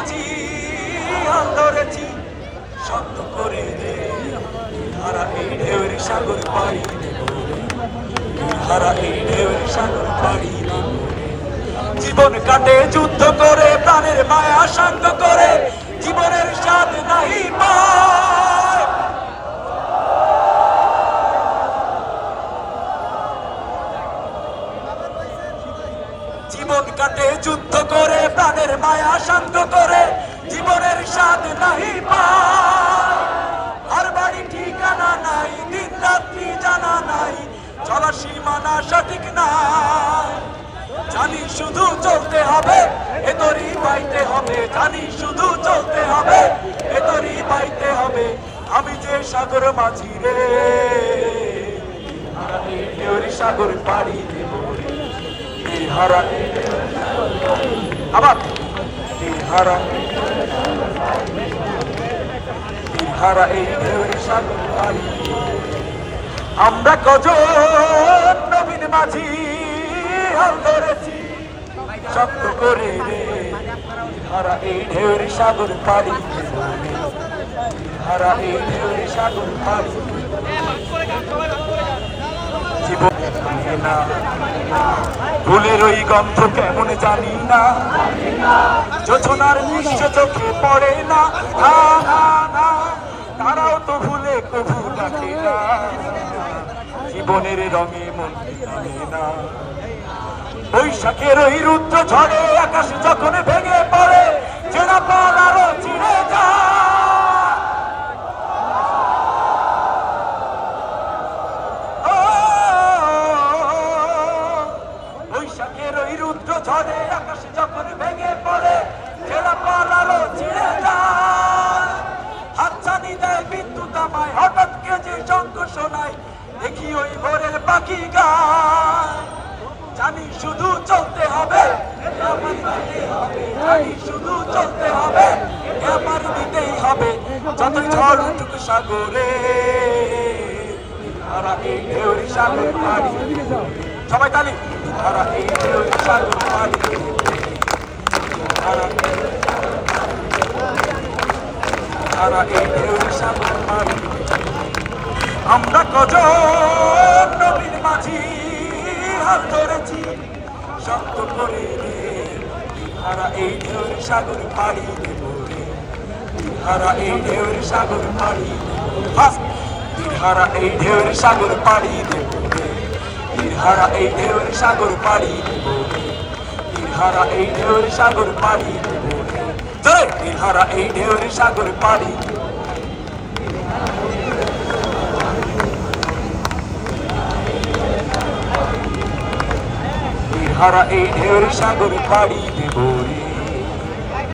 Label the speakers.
Speaker 1: মাঝি হাল ধরেছি শক্ত করে রে, হারা এই ঢেউয়ের সাগর পাড়ি দেব রে, হারা এই ঢেউয়ের সাগর পাড়ি দেব রে। জীবন কাটে যুদ্ধ করে, প্রাণের মায়া সাঙ্গ করে, জীবনের স্বাদ নাহি পায়। জীবন কাটে যুদ্ধ করে, প্রাণের মায়া শান্ত করে, জীবনের স্বাদ নাহি পায়। আর বাড়ি ঠিকানা নাই, দিন রাত্রি জানা নাই, চলার সীমানা সঠিক নাই। জানি শুধু চলতে হবে, এ তরি পাইতে হবে, জানি শুধু চলতে হবে, এ তরি পাইতে হবে। আমি যে সাগর মাঝি রে, ঢেউয়ের সাগর পাড়ি দেব রে, হারা আবার হারা হারা এই ঢেউয়ের সাগর পাড়ি। আমরা কজন নবীন মাঝি হাল ধরেছি শক্ত করে রে, হারা এই ঢেউয়ের সাগর পাড়ি দেব রে, হারা এই ঢেউয়ের সাগর পাড়ি। জীবন না ফুলের ওই গন্ধ কেমন জানি না, যোছনার নিশ্চয় চোখে পড়ে না, তারাও তো ভুলে কবু ডাকে না, জীবনের রঙে মন নামে না। বৈশাখের ওই রুদ্র ঝড়ে আকাশ যখন ভেঙে পড়ে, চেনা পাল আরো চিড়ে যায়। বৈশাখের ওই রুদ্র ঝড়ে আকাশ যখন ভেঙে পড়ে, চেনা পাল আরো চিড়ে যায়। হাতছানি দেয় বিদ্যুৎ আমায়, হঠাৎ কে যে শঙ্খ শোনায়, দেখি ওই ভোরের পাখি গায়। জানি শুধু চলতে হবে, জানি শুধু চলতে হবে, আমার দিতেই হবে, যতই ঝড় উঠুক সাগরে, হারা এই ঢেউয়ের সাগর পাড়ি। সবাই তালি, হারা এই ঢেউয়ের সাগর পাড়ি, হারা এই ঢেউয়ের সাগর পাড়ি। আমরা কজন নবীন মাঝি হাল ধরেছি শক্ত করে রে, হারা এই ঢেউয়ের সাগর পাড়ি দেব রে, হারা এই ঢেউয়ের সাগর পাড়ি দেব, হারা এই ঢেউয়ের সাগর পাড়ি দেব রে, হারা এই ঢেউয়ের সাগর পাড়ি দেব রে, হারা এই ঢেউয়ের সাগর পাড়ি দেব রে, হারা এই ঢেউয়ের সাগর পাড়ি। হারা এই ঢেউয়ের সাগর পাড়ি দেব রে।